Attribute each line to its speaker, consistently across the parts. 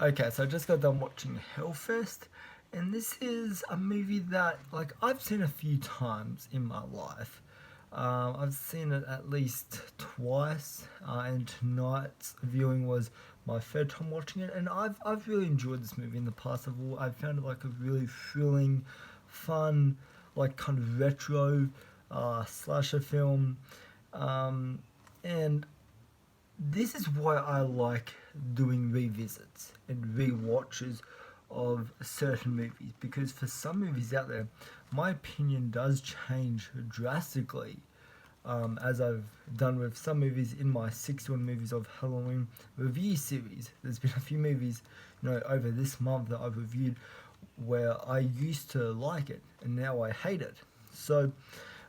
Speaker 1: Okay, so I just got done watching Hellfest, and this is a movie that like I've seen a few times in my life. I've seen it at least twice, and tonight's viewing was my third time watching it, and I've really enjoyed this movie in the past. I've found it like a really thrilling, fun, like kind of retro slasher film, um, and this is why I like doing revisits and re-watches of certain movies, because for some movies out there, my opinion does change drastically, as I've done with some movies in my 61 movies of Halloween review series. There's been a few movies, over this month that I've reviewed where I used to like it and now I hate it. So,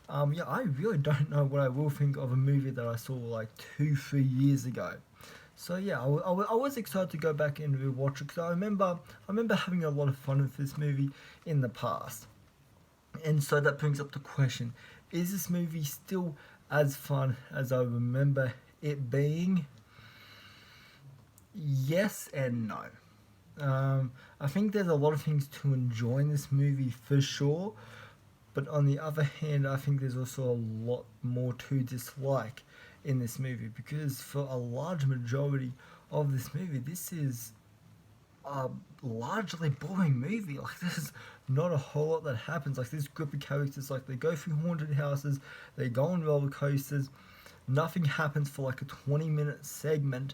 Speaker 1: yeah, I really don't know what I will think of a movie that I saw like 2, 3 years ago. So yeah, I was excited to go back and rewatch it because I remember having a lot of fun with this movie in the past. And so that brings up the question: is this movie still as fun as I remember it being? Yes and no. I think there's a lot of things to enjoy in this movie for sure, but on the other hand, I think there's also a lot more to dislike in this movie because for a large majority of this movie, this is a largely boring movie. Like there's not a whole lot that happens. Like this group of characters, like they go through haunted houses, they go on roller coasters. Nothing happens for like a 20-minute segment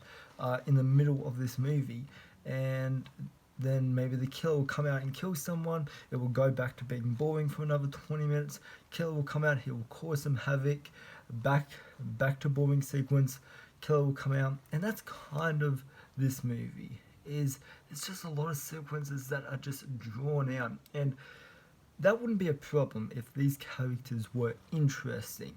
Speaker 1: in the middle of this movie, and then maybe the killer will come out and kill someone. It will go back to being boring for another 20 minutes. Killer will come out. He will cause some havoc. Back back to boring sequence. Killer will come out, and that's kind of this movie. Is it's just a lot of sequences that are just drawn out, and that wouldn't be a problem if these characters were interesting,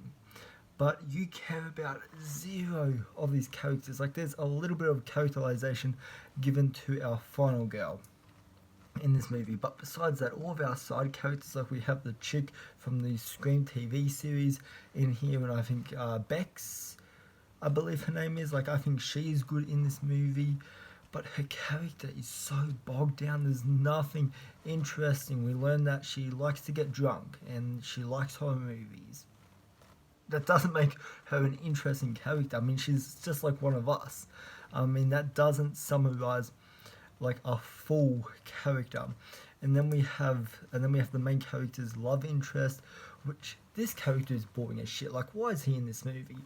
Speaker 1: but you care about zero of these characters. Like there's a little bit of characterization given to our final girl in this movie, but besides that, all of our side characters, like we have the chick from the Scream TV series in here, and I think Bex, I believe her name is. Like I think she is good in this movie, but her character is so bogged down. There's nothing interesting. We learn that she likes to get drunk and she likes horror movies. That doesn't make her an interesting character. I mean, she's just like one of us. I mean, that doesn't summarize like a full character. And then we have the main character's love interest, which this character is boring as shit. Like, why is he in this movie?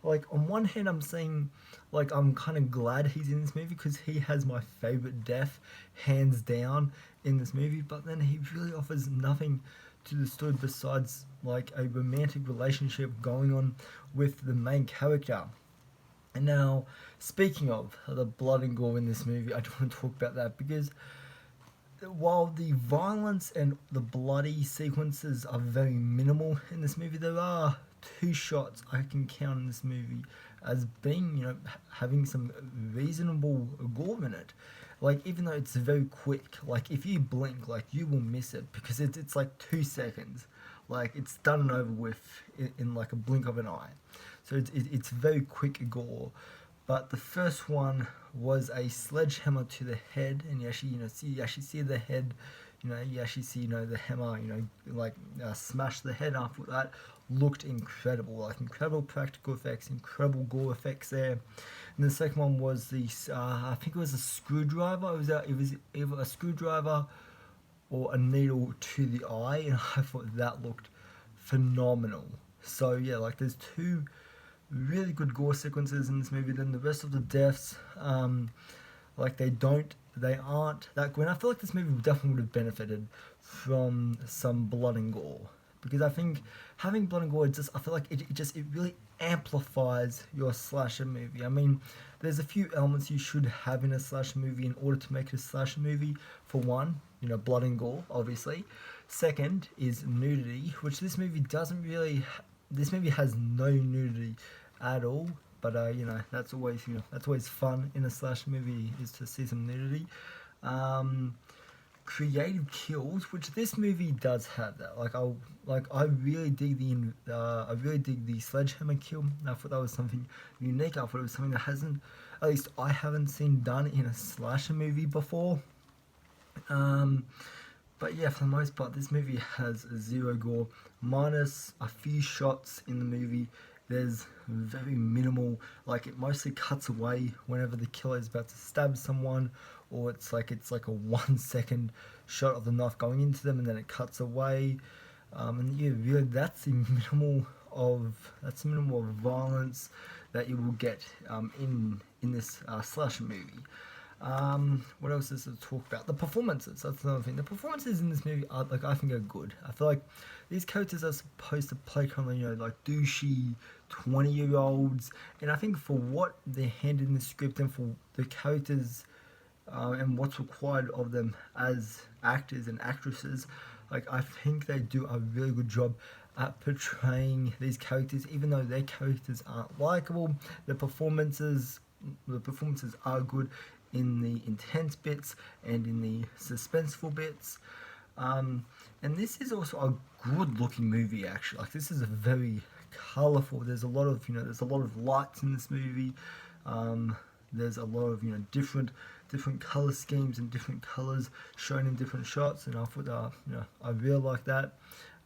Speaker 1: Like, on one hand, I'm saying, like, I'm kind of glad he's in this movie because he has my favorite death, hands down, in this movie. But then he really offers nothing to the story besides like a romantic relationship going on with the main character. And now, speaking of the blood and gore in this movie, I do want to talk about that because while the violence and the bloody sequences are very minimal in this movie, there are two shots I can count in this movie as being, having some reasonable gore in it. Like, even though it's very quick, like, if you blink, like, you will miss it because it's like 2 seconds. Like, it's done and over with in like a blink of an eye. So it's very quick gore. But the first one was a sledgehammer to the head, and you actually see the head, you actually see, the hammer, like smash the head after that. Looked incredible, like incredible practical effects, incredible gore effects there. And the second one was I think it was a screwdriver. It was either a screwdriver or a needle to the eye, and I thought that looked phenomenal. So yeah, like there's two really good gore sequences in this movie. Then the rest of the deaths, like they aren't that good. And I feel like this movie definitely would have benefited from some blood and gore because I think having blood and gore, I feel like it really amplifies your slasher movie. I mean, there's a few elements you should have in a slasher movie in order to make it a slasher movie. For one, blood and gore, obviously. Second is nudity, which this movie doesn't really. This movie has no nudity at all. But that's always fun in a slasher movie is to see some nudity. Um, Creative kills, which this movie does have that. I really dig the sledgehammer kill. I thought that was something unique. I thought it was something that hasn't at least I haven't seen done in a slasher movie before. But yeah, for the most part, this movie has zero gore, minus a few shots in the movie. There's very minimal, like it mostly cuts away whenever the killer is about to stab someone, or it's like a 1 second shot of the knife going into them, and then it cuts away. And yeah, really, that's the minimal of violence that you will get in this slasher movie. What else is to talk about? The performances. That's another thing. The performances in this movie are like I think are good. I feel like these characters are supposed to play kind of like douchey 20-year-olds, and I think for what they're handed in the script and for the characters and what's required of them as actors and actresses, like I think they do a really good job at portraying these characters, even though their characters aren't likable. The performances are good in the intense bits and in the suspenseful bits. And this is also a good looking movie actually. Like this is a very colourful. There's a lot of lights in this movie. There's a lot of different colour schemes and different colours shown in different shots, and I thought I really like that.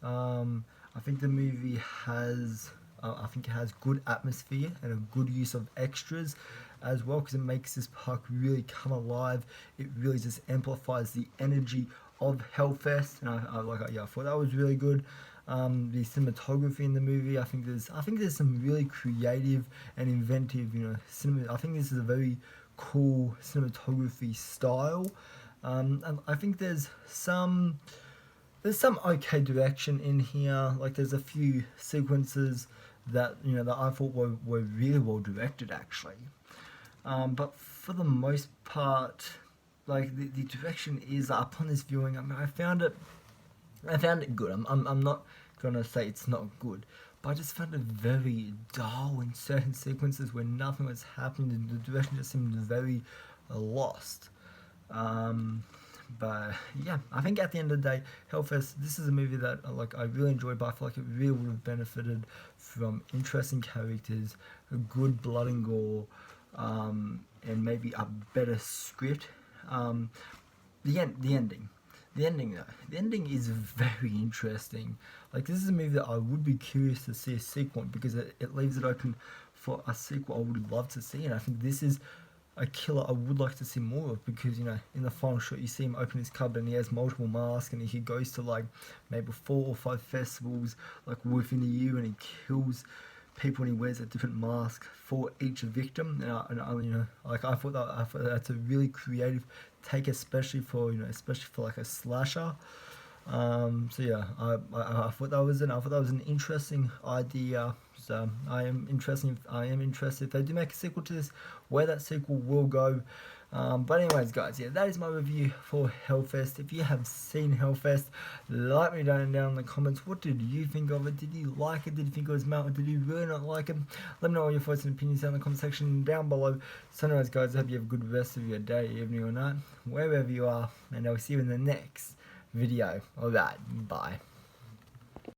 Speaker 1: I think the movie has it has good atmosphere and a good use of extras as well, because it makes this park really come alive. It really just amplifies the energy of Hellfest, and I thought that was really good. The cinematography in the movie, I think there's some really creative and inventive, cinema. I think this is a very cool cinematography style, and I think there's some okay direction in here. Like there's a few sequences that that I thought were really well directed actually. But for the most part, like the direction is upon this viewing. I mean, I found it good. I'm not gonna say it's not good, but I just found it very dull in certain sequences where nothing was happening. The direction just seemed very lost. But yeah, I think at the end of the day, Hellfest. This is a movie that I really enjoyed, but I feel like it really would have benefited from interesting characters, a good blood and gore, and maybe a better script. The ending. The ending is very interesting. Like this is a movie that I would be curious to see a sequel on, because it leaves it open for a sequel I would love to see, and I think this is a killer I would like to see more of, because in the final shot you see him open his cupboard and he has multiple masks, and he goes to like maybe 4 or 5 festivals like within a year, and he kills people and he wears a different mask for each victim. I thought that's a really creative take, especially for like a slasher. So yeah, I thought that was an interesting idea. So I am interested if they do make a sequel to this, where that sequel will go. But anyways, guys, yeah, that is my review for Hellfest. If you have seen Hellfest, let me know down in the comments. What did you think of it? Did you like it? Did you think it was mounted? Did you really not like it? Let me know all your thoughts and opinions down in the comment section down below. So anyways, guys, I hope you have a good rest of your day, evening, or night, wherever you are, and I'll see you in the next video. Alright, bye.